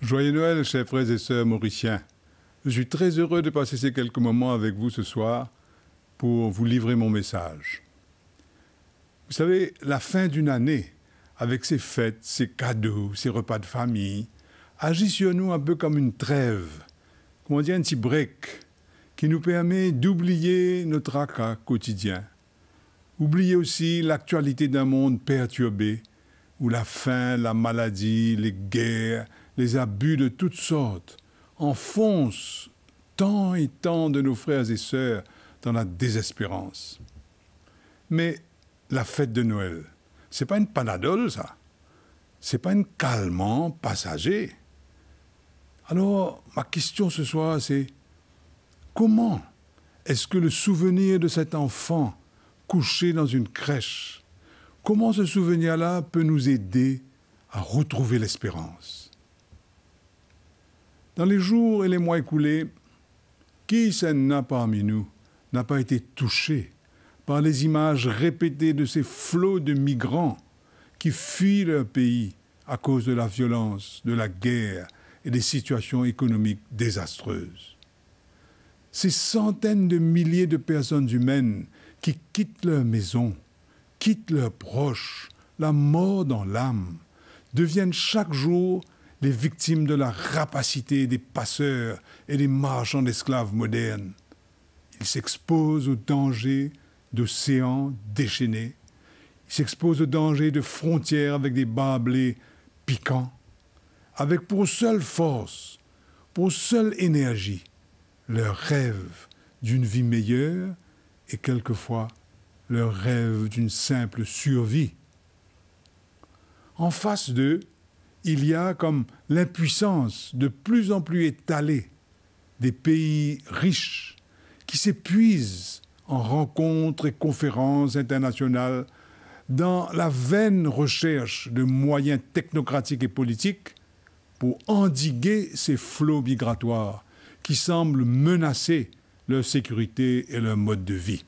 Joyeux Noël, chers frères et sœurs mauriciens. Je suis très heureux de passer ces quelques moments avec vous ce soir pour vous livrer mon message. Vous savez, la fin d'une année, avec ses fêtes, ses cadeaux, ses repas de famille, agit sur nous un peu comme une trêve, comment dire, un petit break, qui nous permet d'oublier notre tracas quotidien. Oublier aussi l'actualité d'un monde perturbé, où la faim, la maladie, les guerres, les abus de toutes sortes enfoncent tant et tant de nos frères et sœurs dans la désespérance. Mais la fête de Noël, c'est pas une panadole, ça. C'est pas un calmant passager. Alors, ma question ce soir, c'est comment est-ce que le souvenir de cet enfant couché dans une crèche, comment ce souvenir-là peut nous aider à retrouver l'espérance? Dans les jours et les mois écoulés, qui s'en parmi nous n'a pas été touché par les images répétées de ces flots de migrants qui fuient leur pays à cause de la violence, de la guerre et des situations économiques désastreuses? Ces centaines de milliers de personnes humaines qui quittent leur maison, quittent leurs proches, la mort dans l'âme, deviennent chaque jour les victimes de la rapacité des passeurs et des marchands d'esclaves modernes. Ils s'exposent aux dangers d'océans déchaînés. Ils s'exposent aux dangers de frontières avec des barbelés piquants, avec pour seule force, pour seule énergie, leur rêve d'une vie meilleure et quelquefois leur rêve d'une simple survie. En face d'eux, il y a comme l'impuissance de plus en plus étalée des pays riches qui s'épuisent en rencontres et conférences internationales dans la vaine recherche de moyens technocratiques et politiques pour endiguer ces flots migratoires qui semblent menacer leur sécurité et leur mode de vie.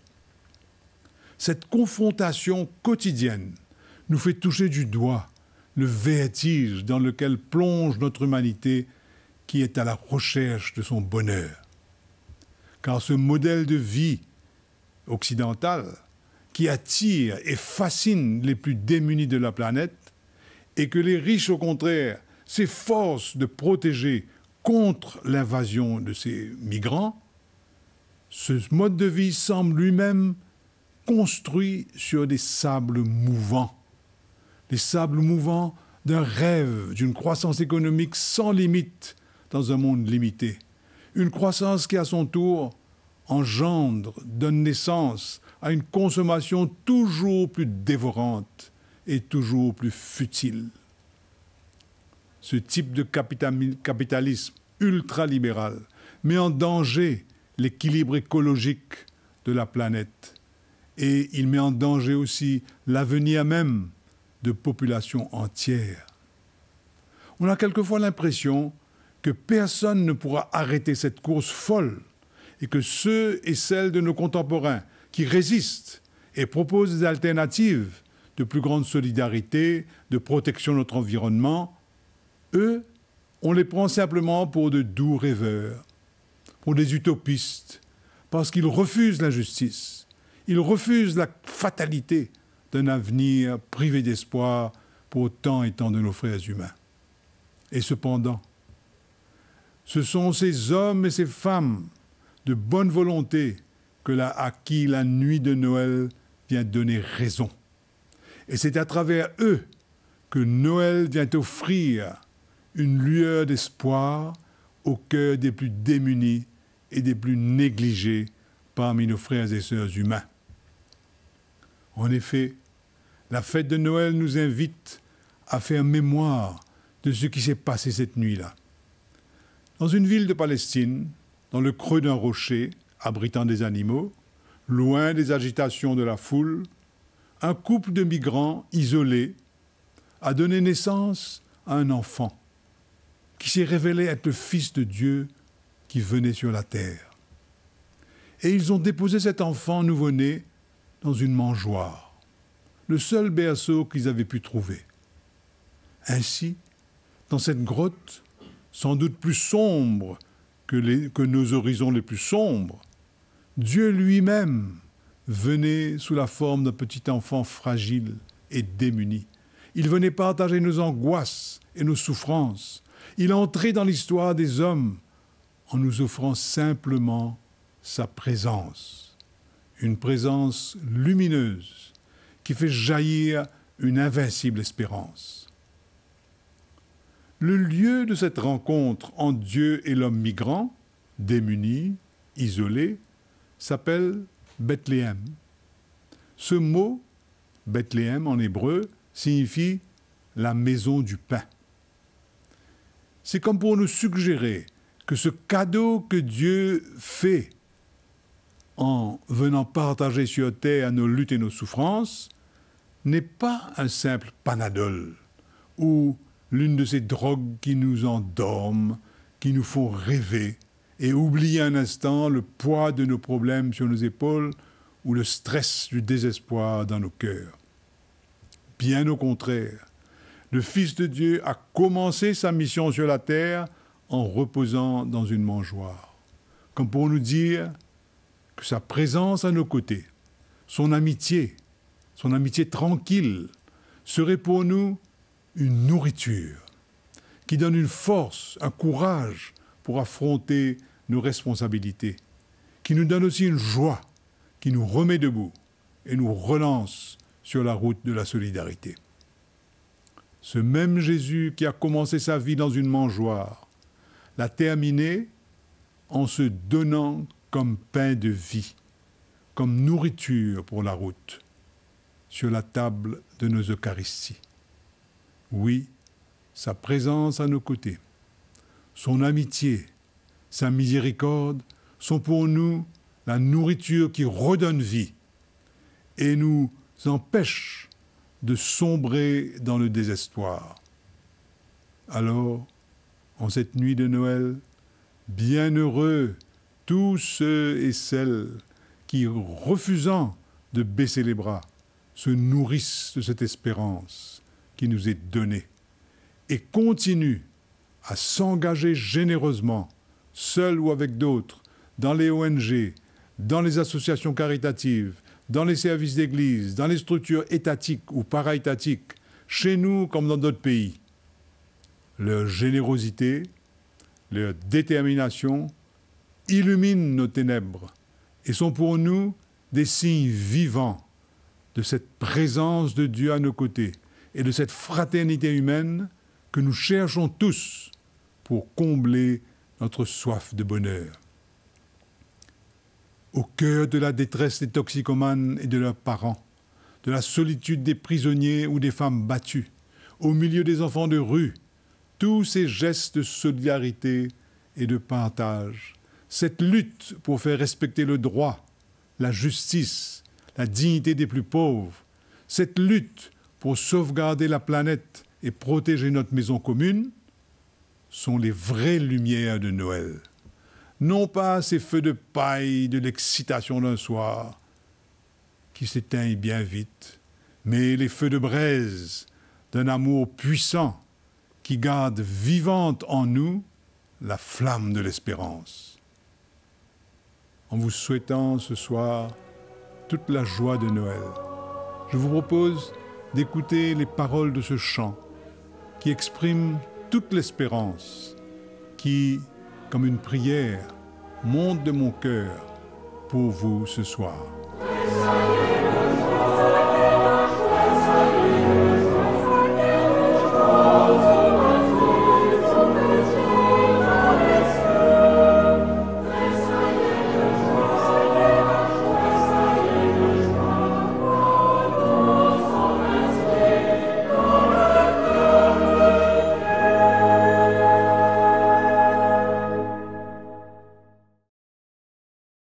Cette confrontation quotidienne nous fait toucher du doigt le vertige dans lequel plonge notre humanité qui est à la recherche de son bonheur. Car ce modèle de vie occidental qui attire et fascine les plus démunis de la planète et que les riches, au contraire, s'efforcent de protéger contre l'invasion de ces migrants, ce mode de vie semble lui-même construit sur des sables mouvants. Les sables mouvants d'un rêve, d'une croissance économique sans limite dans un monde limité. Une croissance qui, à son tour, engendre, donne naissance à une consommation toujours plus dévorante et toujours plus futile. Ce type de capitalisme ultralibéral met en danger l'équilibre écologique de la planète et il met en danger aussi l'avenir même de populations entières. On a quelquefois l'impression que personne ne pourra arrêter cette course folle et que ceux et celles de nos contemporains qui résistent et proposent des alternatives de plus grande solidarité, de protection de notre environnement, eux, on les prend simplement pour de doux rêveurs, pour des utopistes, parce qu'ils refusent l'injustice, ils refusent la fatalité d'un avenir privé d'espoir pour tant et tant de nos frères humains. Et cependant, ce sont ces hommes et ces femmes de bonne volonté à qui la nuit de Noël vient donner raison. Et c'est à travers eux que Noël vient offrir une lueur d'espoir au cœur des plus démunis et des plus négligés parmi nos frères et sœurs humains. En effet, la fête de Noël nous invite à faire mémoire de ce qui s'est passé cette nuit-là. Dans une ville de Palestine, dans le creux d'un rocher, abritant des animaux, loin des agitations de la foule, un couple de migrants isolés a donné naissance à un enfant qui s'est révélé être le Fils de Dieu qui venait sur la terre. Et ils ont déposé cet enfant nouveau-né dans une mangeoire, le seul berceau qu'ils avaient pu trouver. Ainsi, dans cette grotte, sans doute plus sombre que nos horizons les plus sombres, Dieu lui-même venait sous la forme d'un petit enfant fragile et démuni. Il venait partager nos angoisses et nos souffrances. Il entrait dans l'histoire des hommes en nous offrant simplement sa présence. Une présence lumineuse qui fait jaillir une invincible espérance. Le lieu de cette rencontre entre Dieu et l'homme migrant, démuni, isolé, s'appelle Bethléem. Ce mot, Bethléem en hébreu, signifie la maison du pain. C'est comme pour nous suggérer que ce cadeau que Dieu fait en venant partager sur terre nos luttes et nos souffrances n'est pas un simple Panadol ou l'une de ces drogues qui nous endorment, qui nous font rêver et oublier un instant le poids de nos problèmes sur nos épaules ou le stress du désespoir dans nos cœurs. Bien au contraire, le Fils de Dieu a commencé sa mission sur la terre en reposant dans une mangeoire, comme pour nous dire que sa présence à nos côtés, son amitié tranquille, serait pour nous une nourriture qui donne une force, un courage pour affronter nos responsabilités, qui nous donne aussi une joie, qui nous remet debout et nous relance sur la route de la solidarité. Ce même Jésus qui a commencé sa vie dans une mangeoire l'a terminé en se donnant comme pain de vie, comme nourriture pour la route, sur la table de nos Eucharisties. Oui, sa présence à nos côtés, son amitié, sa miséricorde sont pour nous la nourriture qui redonne vie et nous empêche de sombrer dans le désespoir. Alors, en cette nuit de Noël, bienheureux tous ceux et celles qui, refusant de baisser les bras, se nourrissent de cette espérance qui nous est donnée et continuent à s'engager généreusement, seuls ou avec d'autres, dans les ONG, dans les associations caritatives, dans les services d'église, dans les structures étatiques ou para-étatiques, chez nous comme dans d'autres pays. Leur générosité, leur détermination illuminent nos ténèbres et sont pour nous des signes vivants de cette présence de Dieu à nos côtés et de cette fraternité humaine que nous cherchons tous pour combler notre soif de bonheur. Au cœur de la détresse des toxicomanes et de leurs parents, de la solitude des prisonniers ou des femmes battues, au milieu des enfants de rue, tous ces gestes de solidarité et de partage, cette lutte pour faire respecter le droit, la justice, la dignité des plus pauvres, cette lutte pour sauvegarder la planète et protéger notre maison commune, sont les vraies lumières de Noël. Non pas ces feux de paille de l'excitation d'un soir, qui s'éteignent bien vite, mais les feux de braise d'un amour puissant qui garde vivante en nous la flamme de l'espérance. En vous souhaitant ce soir toute la joie de Noël, je vous propose d'écouter les paroles de ce chant qui exprime toute l'espérance qui, comme une prière, monte de mon cœur pour vous ce soir.